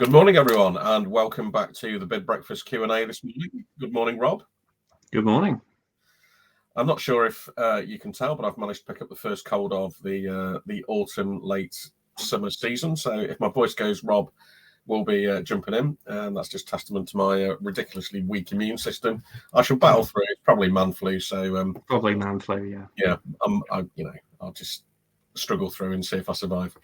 Good morning, everyone, and welcome back to the Bid Breakfast Q&A this morning. Good morning, Rob. Good morning. I'm not sure if you can tell, but I've managed to pick up the first cold of the autumn, late summer season. So if my voice goes, Rob will be jumping in, and that's just testament to my ridiculously weak immune system. I shall battle through it. Probably man flu. So probably man flu, yeah. Yeah, I'll just struggle through and see if I survive.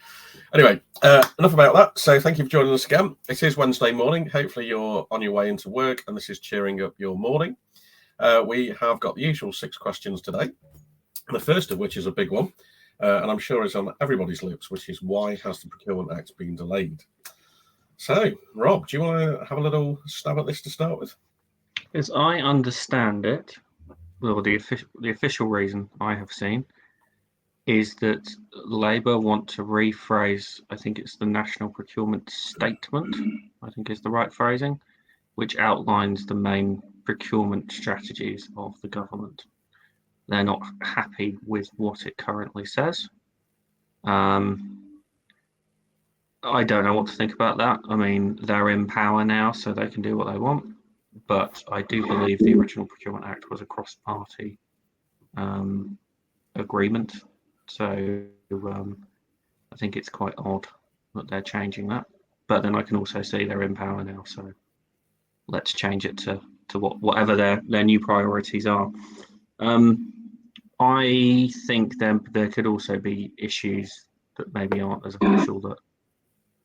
Anyway, enough about that. So thank you for joining us again. It is Wednesday morning. Hopefully you're on your way into work and this is cheering up your morning. We have got the usual 6 questions today. The first of which is a big one, and I'm sure it's on everybody's lips, which is why has the Procurement Act been delayed? So, Rob, do you want to have a little stab at this to start with? As I understand it, well, the official reason I have seen is that Labour want to rephrase, I think it's the National Procurement Statement, I think is the right phrasing, which outlines the main procurement strategies of the government. They're not happy with what it currently says. I don't know what to think about that. I mean, they're in power now, so they can do what they want. But I do believe the original Procurement Act was a cross-party agreement. So I think it's quite odd that they're changing that. But then I can also see they're in power now, so let's change it to whatever their new priorities are. I think there could also be issues that maybe aren't as official, that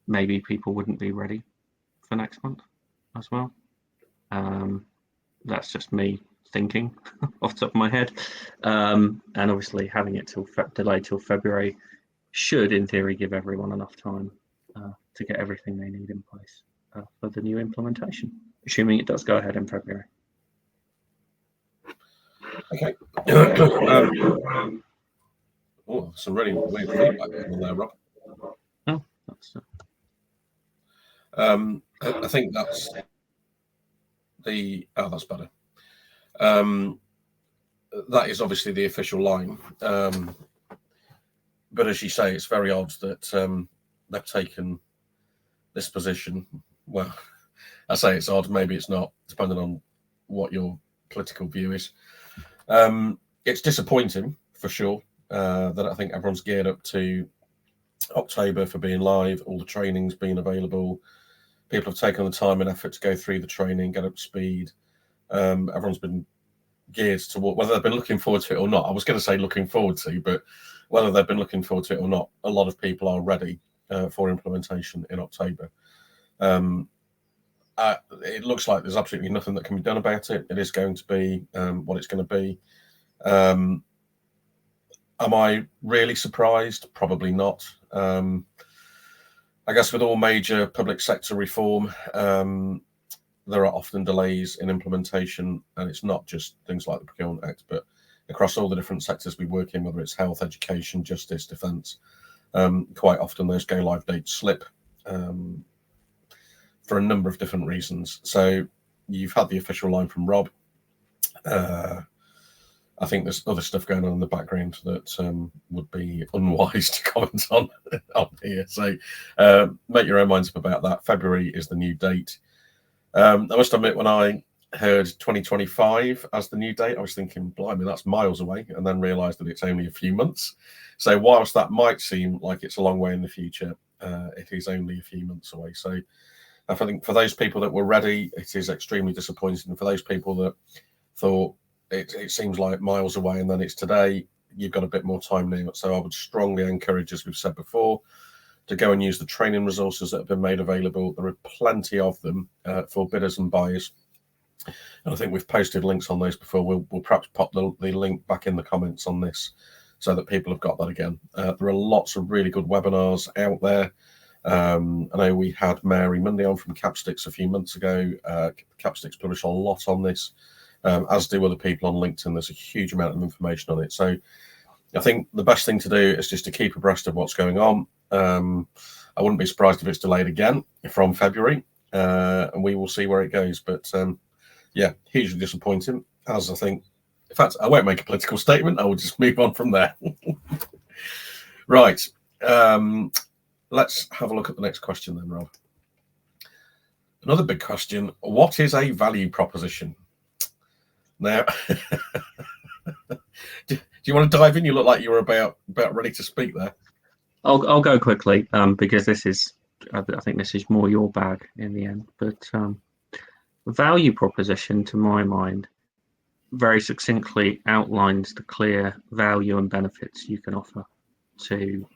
maybe people wouldn't be ready for next month as well. That's just me thinking off the top of my head. And obviously having it delayed till February should, in theory, give everyone enough time to get everything they need in place for the new implementation, assuming it does go ahead in February. Okay. Some really weird feedback on there, Rob. Oh, that's. I think that's that's better. That is obviously the official line, but as you say, it's very odd that they've taken this position. Well, I say it's odd, maybe it's not, depending on what your political view is. It's disappointing for sure that I think everyone's geared up to October for being live, all the training's been available, people have taken the time and effort to go through the training, get up to speed. Everyone's been geared to whether they've been looking forward to it or not. I was going to say looking forward to, but whether they've been looking forward to it or not, a lot of people are ready for implementation in October. It looks like there's absolutely nothing that can be done about it. It is going to be what it's going to be. Am I really surprised? Probably not. I guess with all major public sector reform, there are often delays in implementation, and it's not just things like the Procurement Act, but across all the different sectors we work in, whether it's health, education, justice, defence, quite often those go-live dates slip for a number of different reasons. So you've had the official line from Rob. I think there's other stuff going on in the background that would be unwise to comment on here. So make your own minds up about that. February is the new date. I must admit, when I heard 2025 as the new date, I was thinking, blimey, that's miles away, and then realised that it's only a few months. So whilst that might seem like it's a long way in the future, it is only a few months away. So I think for those people that were ready, it is extremely disappointing. For those people that thought it seems like miles away and then it's today, you've got a bit more time now. So I would strongly encourage, as we've said before, to go and use the training resources that have been made available. There are plenty of them for bidders and buyers. And I think we've posted links on those before. We'll perhaps pop the link back in the comments on this so that people have got that again. There are lots of really good webinars out there. I know we had Mary Monday on from Capsticks a few months ago. Capsticks publish a lot on this, as do other people on LinkedIn. There's a huge amount of information on it. So I think the best thing to do is just to keep abreast of what's going on. I wouldn't be surprised if it's delayed again from February, and we will see where it goes. But yeah, hugely disappointing, as I think. In fact, I won't make a political statement. I will just move on from there. Right. Let's have a look at the next question then, Rob. Another big question, what is a value proposition? Now, do you want to dive in? You look like you were about ready to speak there. I'll go quickly because I think this is more your bag in the end. But value proposition, to my mind, very succinctly outlines the clear value and benefits you can offer to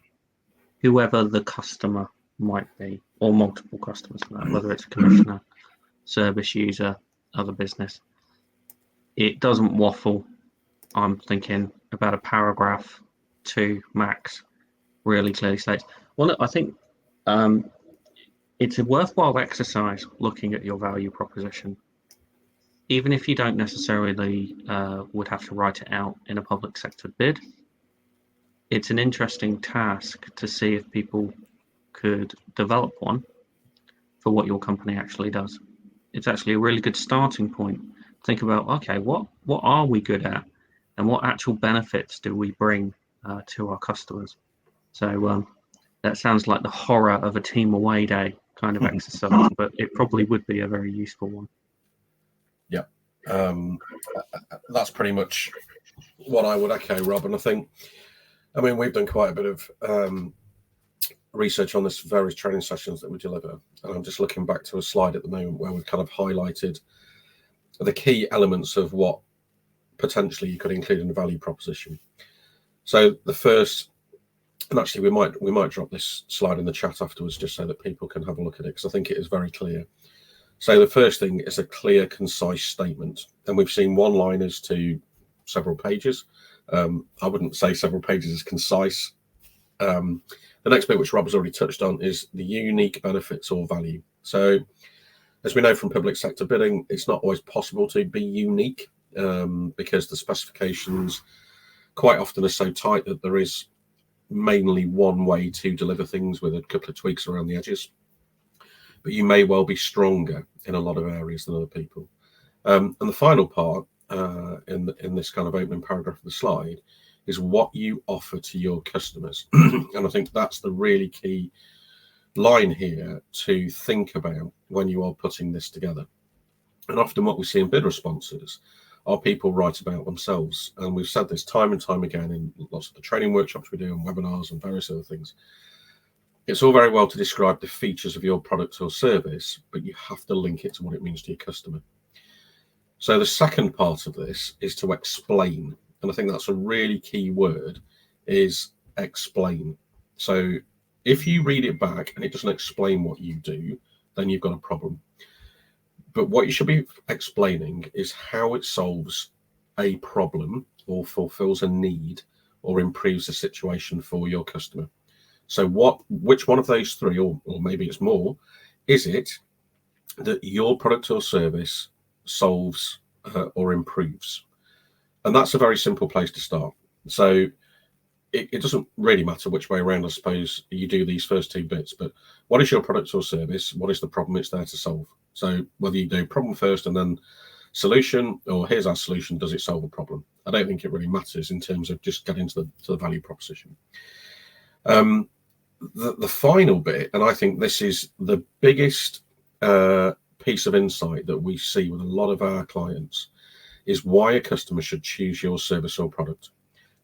whoever the customer might be, or multiple customers, whether it's a commissioner, service user, other business. It doesn't waffle. I'm thinking about a paragraph, 2 max, really clearly states. Well, I think it's a worthwhile exercise looking at your value proposition, even if you don't necessarily would have to write it out in a public sector bid. It's an interesting task to see if people could develop one for what your company actually does. It's actually a really good starting point. Think about, okay, what are we good at, and what actual benefits do we bring to our customers? So that sounds like the horror of a team away day kind of exercise, but it probably would be a very useful one. Yeah, that's pretty much what I would echo, Rob. And I mean, we've done quite a bit of research on this, various training sessions that we deliver. And I'm just looking back to a slide at the moment where we've kind of highlighted the key elements of what potentially you could include in a value proposition. So the first, and actually we might drop this slide in the chat afterwards just so that people can have a look at it, because I think it is very clear. So the first thing is a clear, concise statement. And we've seen one-liners to several pages. I wouldn't say several pages is concise. The next bit, which Rob has already touched on, is the unique benefits or value. So as we know from public sector bidding, it's not always possible to be unique because the specifications quite often are so tight that there is mainly one way to deliver things with a couple of tweaks around the edges. But you may well be stronger in a lot of areas than other people. And the final part in this kind of opening paragraph of the slide is what you offer to your customers. And I think that's the really key line here to think about when you are putting this together. And often what we see in bid responses are people write about themselves. And we've said this time and time again in lots of the training workshops we do and webinars and various other things. It's all very well to describe the features of your product or service, but you have to link it to what it means to your customer. So the second part of this is to explain. And I think that's a really key word, is explain. So if you read it back and it doesn't explain what you do, then you've got a problem. But what you should be explaining is how it solves a problem or fulfills a need or improves the situation for your customer. So which one of those three, or maybe it's more, is it that your product or service solves or improves? And that's a very simple place to start. So it doesn't really matter which way around, I suppose, you do these first two bits, but what is your product or service? What is the problem it's there to solve? So whether you do problem first and then solution, or here's our solution, does it solve a problem? I don't think it really matters in terms of just getting to the value proposition. The final bit, and I think this is the biggest piece of insight that we see with a lot of our clients, is why a customer should choose your service or product.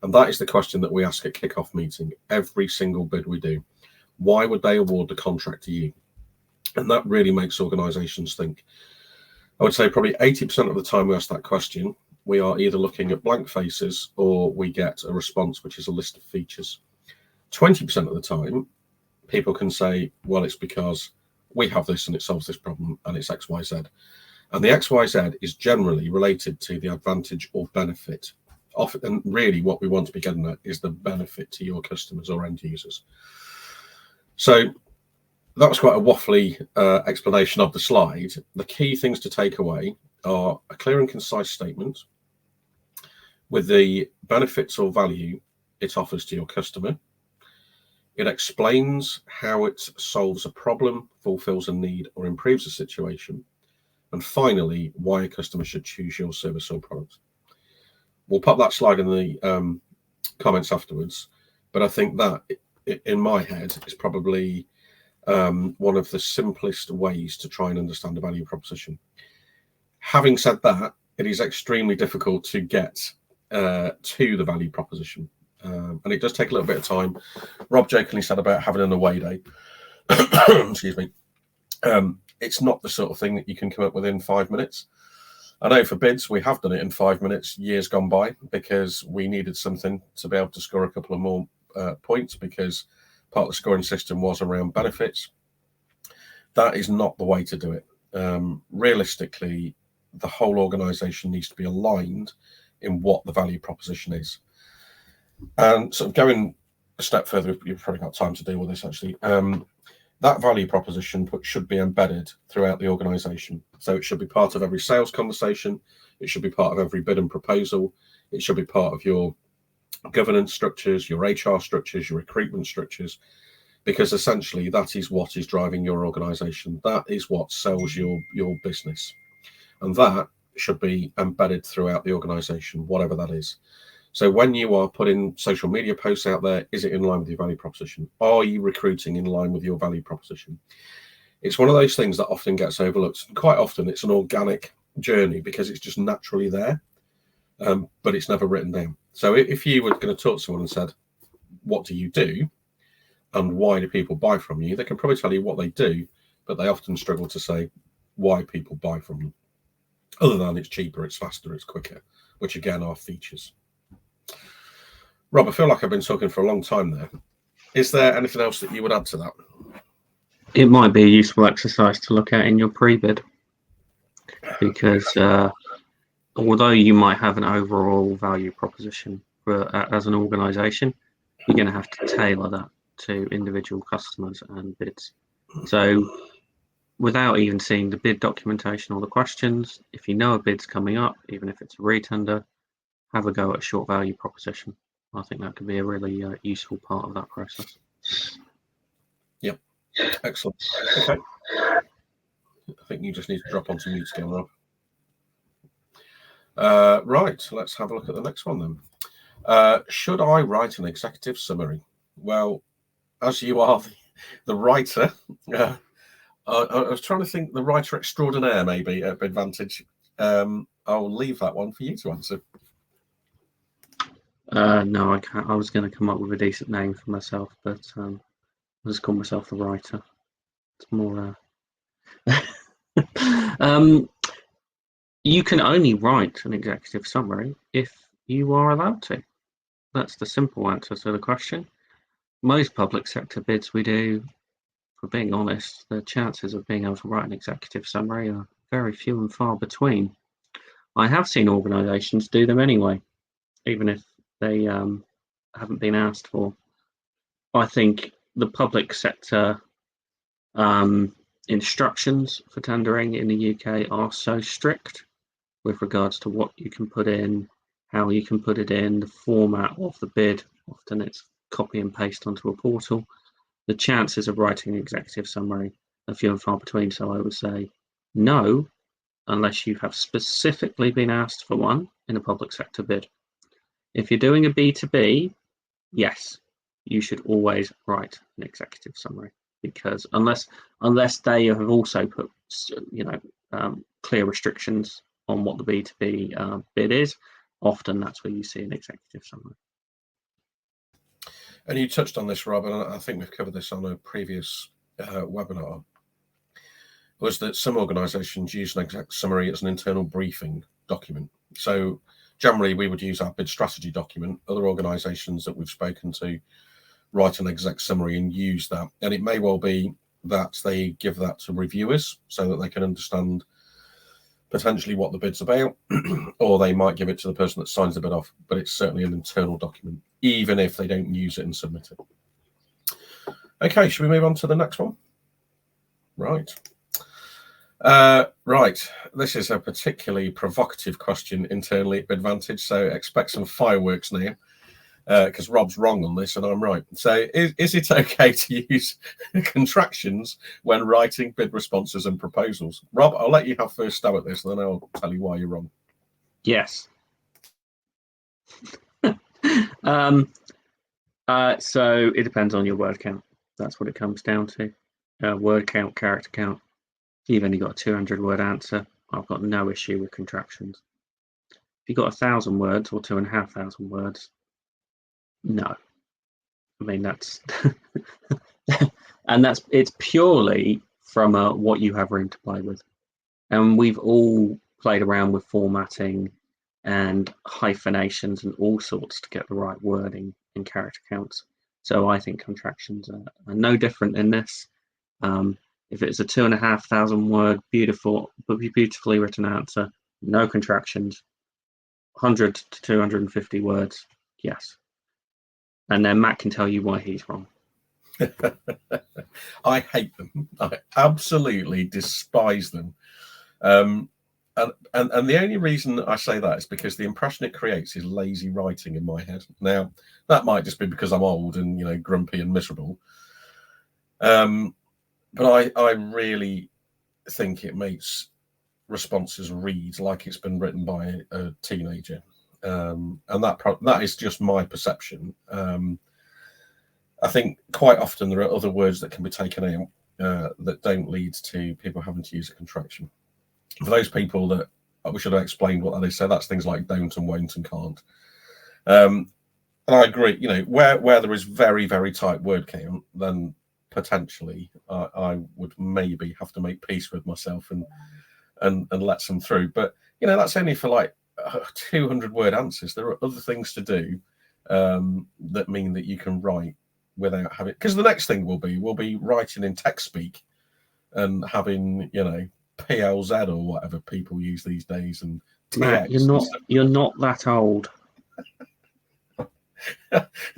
And that is the question that we ask at kickoff meeting, every single bid we do. Why would they award the contract to you? And that really makes organizations think. I would say probably 80% of the time we ask that question, we are either looking at blank faces or we get a response, which is a list of features. 20% of the time, people can say, well, it's because we have this and it solves this problem and it's X, Y, Z. And the X, Y, Z is generally related to the advantage or benefit. Often, and really what we want to be getting at is the benefit to your customers or end users. So that was quite a waffly explanation of the slide. The key things to take away are a clear and concise statement with the benefits or value it offers to your customer. It explains how it solves a problem, fulfills a need, or improves a situation. And finally, why a customer should choose your service or product. We'll pop that slide in the comments afterwards. But I think that, in my head, is probably one of the simplest ways to try and understand a value proposition. Having said that, it is extremely difficult to get to the value proposition, and it does take a little bit of time. Rob jokingly said about having an away day. Excuse me. It's not the sort of thing that you can come up with in 5 minutes. I know for bids, we have done it in 5 minutes years gone by, because we needed something to be able to score a couple of more points, because part of the scoring system was around benefits. That is not the way to do it. Realistically, the whole organisation needs to be aligned in what the value proposition is. And sort of going a step further, you've probably got time to deal with this actually. That value proposition should be embedded throughout the organisation. So it should be part of every sales conversation. It should be part of every bid and proposal. It should be part of your governance structures, your HR structures, your recruitment structures, because essentially that is what is driving your organisation. That is what sells your business. And that should be embedded throughout the organisation, whatever that is. So when you are putting social media posts out there, is it in line with your value proposition? Are you recruiting in line with your value proposition? It's one of those things that often gets overlooked. Quite often it's an organic journey because it's just naturally there, but it's never written down. So if you were going to talk to someone and said, what do you do and why do people buy from you? They can probably tell you what they do, but they often struggle to say why people buy from you, other than it's cheaper, it's faster, it's quicker, which again are features. Rob, I feel like I've been talking for a long time there. Is there anything else that you would add to that? It might be a useful exercise to look at in your pre-bid, because although you might have an overall value proposition as an organisation, you're going to have to tailor that to individual customers and bids. So without even seeing the bid documentation or the questions, if you know a bid's coming up, even if it's a retender, have a go at a short value proposition. I think that could be a really useful part of that process. Yep. Excellent. Okay. I think you just need to drop onto mute again, Rob. Right. Let's have a look at the next one then. Should I write an executive summary? Well, as you are the writer, I was trying to think the writer extraordinaire maybe at BidVantage. I'll leave that one for you to answer. No, I can't. I was going to come up with a decent name for myself, but I'll just call myself the writer. It's more. You can only write an executive summary if you are allowed to. That's the simple answer to the question. Most public sector bids we do, for being honest, the chances of being able to write an executive summary are very few and far between. I have seen organisations do them anyway, even if they haven't been asked for. I think the public sector instructions for tendering in the UK are so strict with regards to what you can put in, how you can put it in, the format of the bid. Often it's copy and paste onto a portal. The chances of writing an executive summary are few and far between. So I would say no, unless you have specifically been asked for one in a public sector bid. If you're doing a B2B, yes, you should always write an executive summary, because unless they have also put clear restrictions on what the B2B bid is, often that's where you see an executive summary. And you touched on this, Rob, and I think we've covered this on a previous webinar, was that some organisations use an exec summary as an internal briefing document. So generally, we would use our bid strategy document. Other organisations that we've spoken to write an exec summary and use that. And it may well be that they give that to reviewers so that they can understand potentially what the bid's about, or they might give it to the person that signs the bid off, but it's certainly an internal document, even if they don't use it and submit it. Okay, should we move on to the next one? Right. Right, this is a particularly provocative question internally at BidVantage, so expect some fireworks now, because Rob's wrong on this and I'm right. So is it okay to use contractions when writing bid responses and proposals? Rob, I'll let you have first stab at this and then I'll tell you why you're wrong. Yes. So it depends on your word count. That's what it comes down to. word count, character count. If you've only got a 200-word answer, I've got no issue with contractions. If you've got 1,000 words or 2,500 words, no. I mean, that's and it's purely from what you have room to play with. And we've all played around with formatting and hyphenations and all sorts to get the right wording and character counts. So I think contractions are no different in this. If it's a 2,500 word, beautifully written answer, no contractions, 100 to 250 words, yes. And then Matt can tell you why he's wrong. I hate them. I absolutely despise them. And the only reason I say that is because the impression it creates is lazy writing in my head. Now, that might just be because I'm old and grumpy and miserable. But I really think it makes responses read like it's been written by a teenager. And that is just my perception. I think quite often there are other words that can be taken out that don't lead to people having to use a contraction. For those people that we should have explained what that is, so that's things like don't and won't and can't. And I agree, where there is very, very tight word count, then potentially I would maybe have to make peace with myself and let some through. But that's only for like 200-word answers. There are other things to do that mean that you can write without having, because the next thing will be writing in text speak and having PLZ or whatever people use these days. And Matt, you're not that old.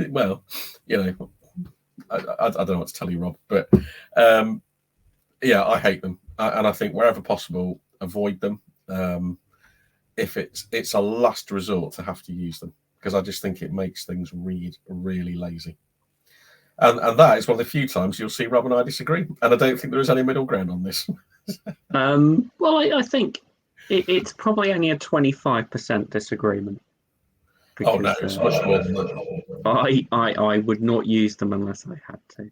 Well, I don't know what to tell you, Rob, but yeah, I hate them, and I think wherever possible, avoid them. If it's a last resort to have to use them, because I just think it makes things read really lazy. And that is one of the few times you'll see Rob and I disagree, and I don't think there is any middle ground on this. Well, I think it's probably only a 25% disagreement. Oh no, it's much more than that. I would not use them unless I had to.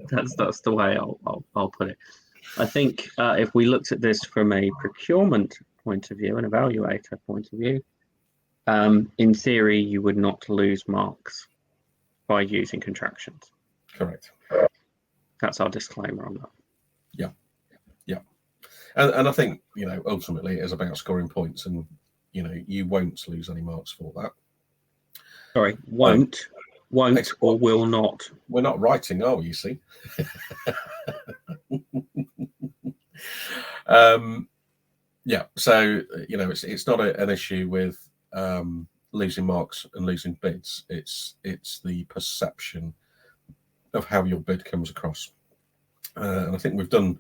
That's the way I'll put it. I think if we looked at this from a procurement point of view, an evaluator point of view, in theory, you would not lose marks by using contractions. Correct. That's our disclaimer on that. Yeah. And I think, ultimately it is about scoring points, and, you won't lose any marks for that. Sorry, won't or will not. We're not writing, are we, you see? Yeah, so, it's not an issue with losing marks and losing bids. It's the perception of how your bid comes across. And I think we've done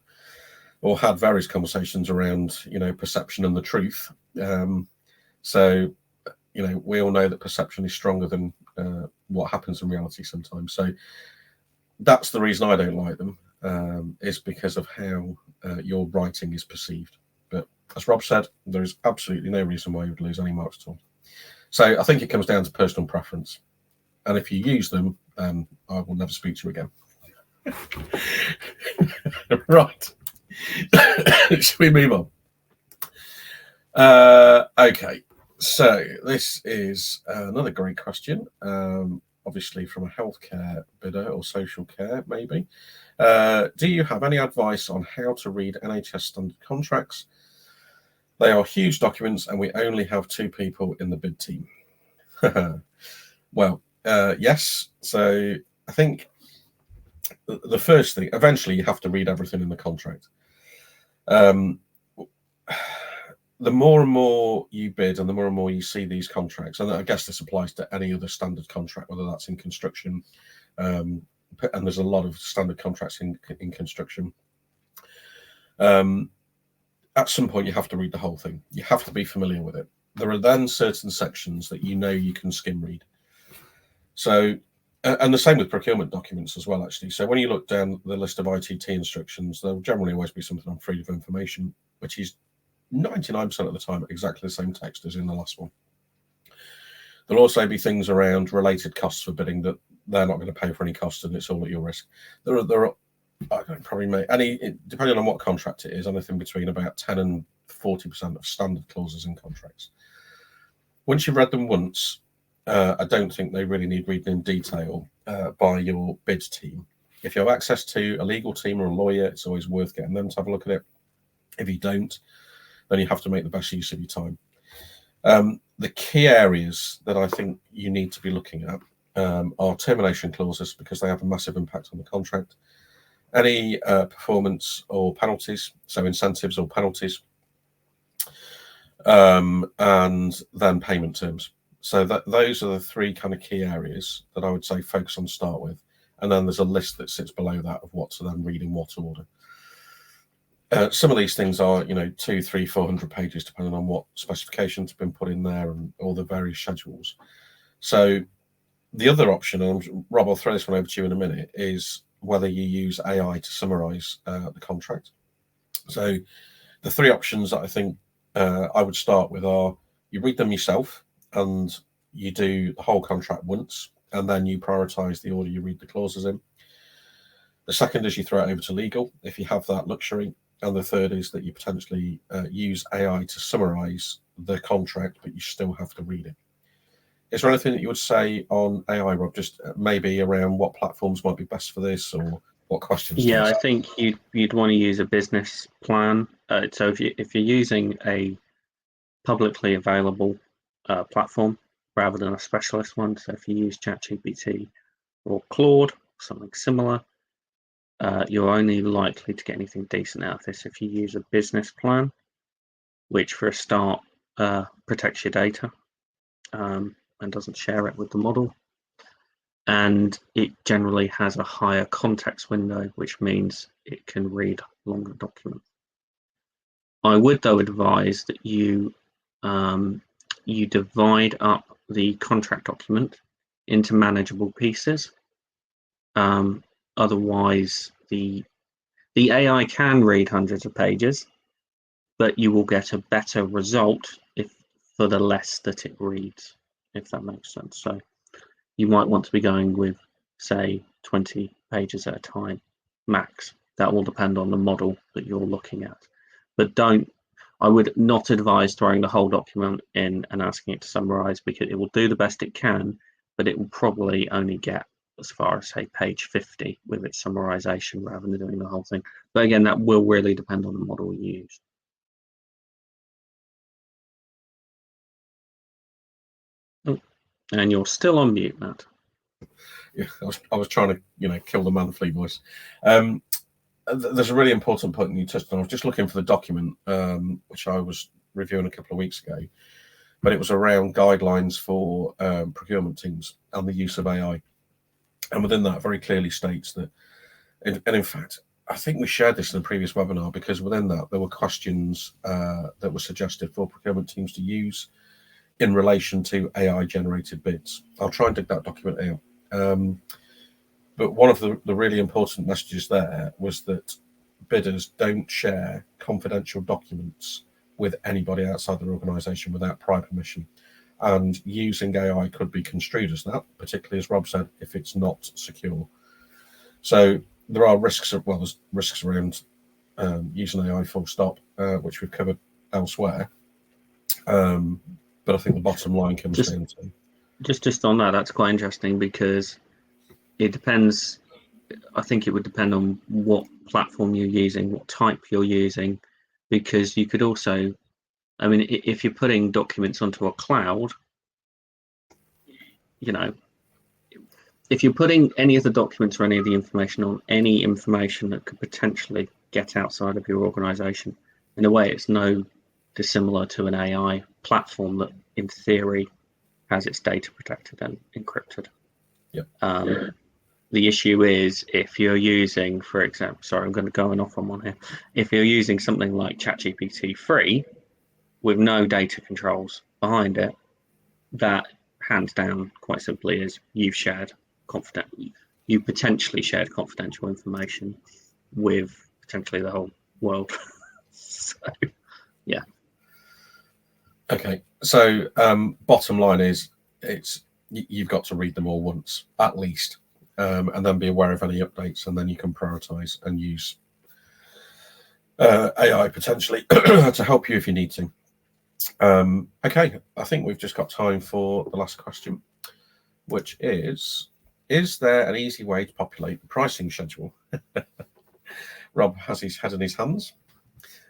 or had various conversations around, perception and the truth. So, we all know that perception is stronger than what happens in reality sometimes. So that's the reason I don't like them, is because of how your writing is perceived. But as Rob said, there is absolutely no reason why you would lose any marks at all. So I think it comes down to personal preference. And if you use them, I will never speak to you again. Right. Should we move on? Okay. So this is another great question. Obviously from a healthcare bidder or social care, maybe. Do you have any advice on how to read NHS standard contracts? They are huge documents and we only have 2 people in the bid team. Well, yes. So I think the first thing, eventually you have to read everything in the contract. The more and more you bid and the more you see these contracts, and I guess this applies to any other standard contract, whether that's in construction, and there's a lot of standard contracts in construction. At some point you have to read the whole thing. You have to be familiar with it. There are then certain sections that you can skim read. So, and the same with procurement documents as well, actually. So when you look down the list of ITT instructions, there'll generally always be something on freedom of information, which is 99% of the time exactly the same text as in the last one. There'll also be things around related costs for bidding that they're not going to pay for any costs and it's all at your risk. There are I don't probably make depending on what contract it is, anything between about 10 and 40% of standard clauses in contracts. Once you've read them once, I don't think they really need reading in detail by your bid team. If you have access to a legal team or a lawyer, it's always worth getting them to have a look at it. If you don't, then you have to make the best use of your time. The key areas that I think you need to be looking at are termination clauses, because they have a massive impact on the contract. Any performance or penalties, so incentives or penalties, and then payment terms. So those are the three kind of key areas that I would say focus on to start with. And then there's a list that sits below that of what to then read in what order. Some of these things are, 200, 300, 400 pages, depending on what specifications have been put in there and all the various schedules. So the other option, and Rob, I'll throw this one over to you in a minute, is whether you use AI to summarize the contract. So the three options that I think I would start with are: you read them yourself and you do the whole contract once, and then you prioritize the order you read the clauses in. The second is you throw it over to legal, if you have that luxury. And the third is that you potentially use AI to summarize the contract, but you still have to read it. Is there anything that you would say on AI, Rob, just maybe around what platforms might be best for this, or what questions? Yeah, I think you'd want to use a business plan. So if you're using a publicly available platform rather than a specialist one, so if you use ChatGPT or Claude, something similar, you're only likely to get anything decent out of this if you use a business plan, which for a start protects your data and doesn't share it with the model. And it generally has a higher context window, which means it can read longer documents. I would, though, advise that you divide up the contract document into manageable pieces. Otherwise, the AI can read hundreds of pages, but you will get a better result for the less that it reads, if that makes sense. So you might want to be going with, say, 20 pages at a time max. That will depend on the model that you're looking at. But I would not advise throwing the whole document in and asking it to summarize, because it will do the best it can, but it will probably only get as far as, say, page 50 with its summarization rather than doing the whole thing. But again, that will really depend on the model you use. Oh, and you're still on mute, Matt. Yeah, I was trying to, kill the monthly voice. There's a really important point you touched on. I was just looking for the document, which I was reviewing a couple of weeks ago, but it was around guidelines for procurement teams and the use of AI. And within that, very clearly states that, and in fact, I think we shared this in a previous webinar, because within that, there were questions that were suggested for procurement teams to use in relation to AI-generated bids. I'll try and dig that document out. But one of the really important messages there was that bidders don't share confidential documents with anybody outside their organisation without prior permission. And using AI could be construed as that, particularly, as Rob said, if it's not secure. So there are risks, there's risks around using AI full stop, which we've covered elsewhere. But I think the bottom line comes down to... Just on that, that's quite interesting, because it depends. I think it would depend on what platform you're using, what type you're using, because you could also, if you're putting documents onto a cloud, if you're putting any of the documents or any of the information on any information that could potentially get outside of your organization, in a way, it's no dissimilar to an AI platform that, in theory, has its data protected and encrypted. Yep. The issue is, if you're using, for example, sorry, I'm going to go off on one here. If you're using something like ChatGPT free with no data controls behind it, that hands down, quite simply, is you potentially shared confidential information with potentially the whole world. So, yeah. Okay, so bottom line is, you've got to read them all once, at least. and then be aware of any updates, and then you can prioritize and use AI potentially to help you if you need to. Okay, I think we've just got time for the last question, which is there an easy way to populate the pricing schedule? Rob has his head in his hands.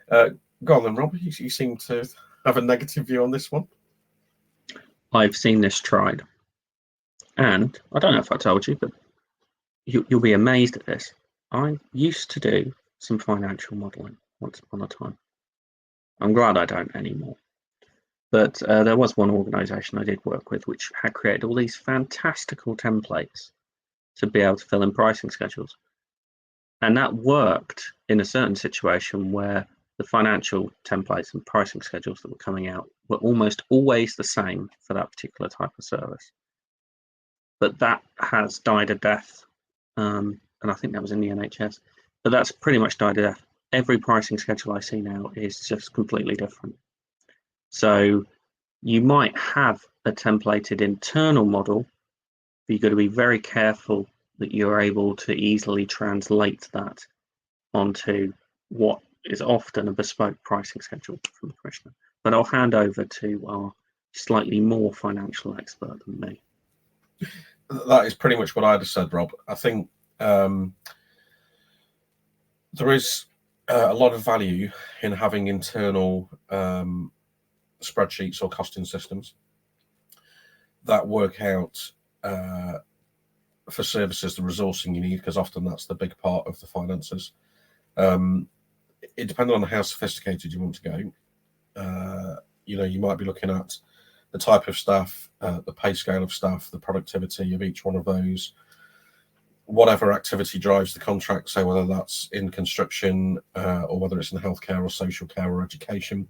Go on then, Rob. You seem to have a negative view on this one. I've seen this tried, and I don't know if I told you, but you'll be amazed at this. I used to do some financial modelling once upon a time. I'm glad I don't anymore. But there was one organisation I did work with which had created all these fantastical templates to be able to fill in pricing schedules. And that worked in a certain situation where the financial templates and pricing schedules that were coming out were almost always the same for that particular type of service. But that has died a death, and I think that was in the NHS. But that's pretty much died a death. Every pricing schedule I see now is just completely different. So you might have a templated internal model, but you've got to be very careful that you're able to easily translate that onto what is often a bespoke pricing schedule from the commissioner. But I'll hand over to our slightly more financial expert than me. That is pretty much what I'd have said, Rob. I think there is a lot of value in having internal spreadsheets or costing systems that work out for services the resourcing you need, because often that's the big part of the finances. It depends on how sophisticated you want to go. You might be looking at the type of staff, the pay scale of staff, the productivity of each one of those, whatever activity drives the contract. So whether that's in construction or whether it's in healthcare or social care or education.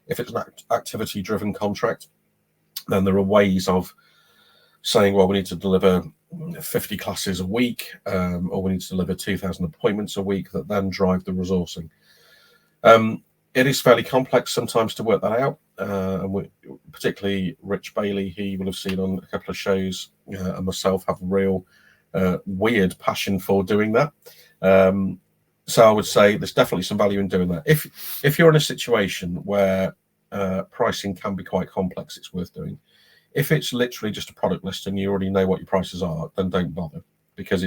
If it's an activity-driven contract, then there are ways of saying, well, we need to deliver 50 classes a week, or we need to deliver 2,000 appointments a week that then drive the resourcing. It is fairly complex sometimes to work that out, and particularly Rich Bailey, he will have seen on a couple of shows, and myself have a real weird passion for doing that. So I would say there's definitely some value in doing that. If you're in a situation where pricing can be quite complex, it's worth doing. If it's literally just a product list and you already know what your prices are, then don't bother, because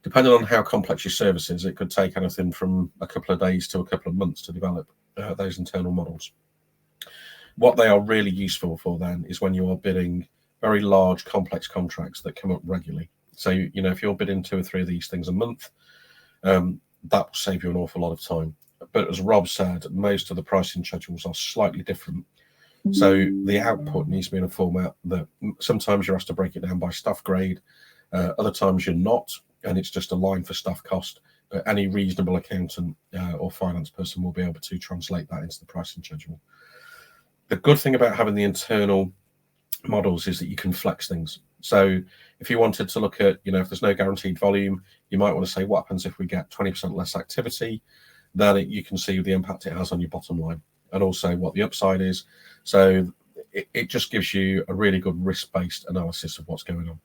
depending on how complex your service is, it could take anything from a couple of days to a couple of months to develop those internal models. What they are really useful for then is when you are bidding very large, complex contracts that come up regularly. So, if you're bidding 2 or 3 of these things a month, that will save you an awful lot of time. But as Rob said, most of the pricing schedules are slightly different. So the output needs to be in a format that sometimes you're asked to break it down by staff grade, other times you're not, and it's just a line for staff cost. But any reasonable accountant or finance person will be able to translate that into the pricing schedule. The good thing about having the internal models is that you can flex things. So if you wanted to look at, if there's no guaranteed volume, you might want to say, what happens if we get 20% less activity? Then you can see the impact it has on your bottom line, and also what the upside is. So it just gives you a really good risk-based analysis of what's going on.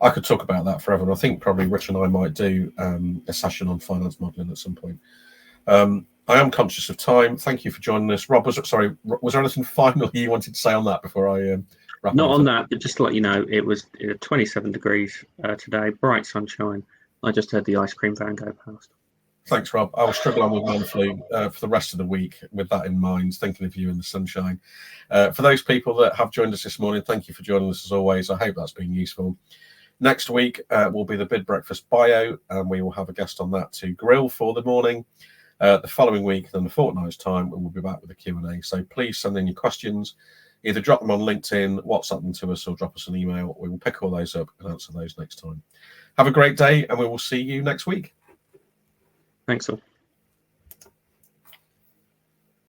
I could talk about that forever, and I think probably Rich and I might do a session on finance modelling at some point. I am conscious of time. Thank you for joining us. Rob, was there anything final you wanted to say on that before I wrap up? Not on that, but just to let you know, it was 27 degrees today, bright sunshine. I just heard the ice cream van go past. Thanks, Rob. I will struggle on with man flu for the rest of the week with that in mind, thinking of you in the sunshine. For those people that have joined us this morning, thank you for joining us as always. I hope that's been useful. Next week will be the Bid Breakfast Bio, and we will have a guest on that to grill for the morning. The following week, then a fortnight's time, we'll be back with a Q&A. So please send in your questions. Either drop them on LinkedIn, WhatsApp them to us, or drop us an email. We will pick all those up and answer those next time. Have a great day, and we will see you next week. Thanks all.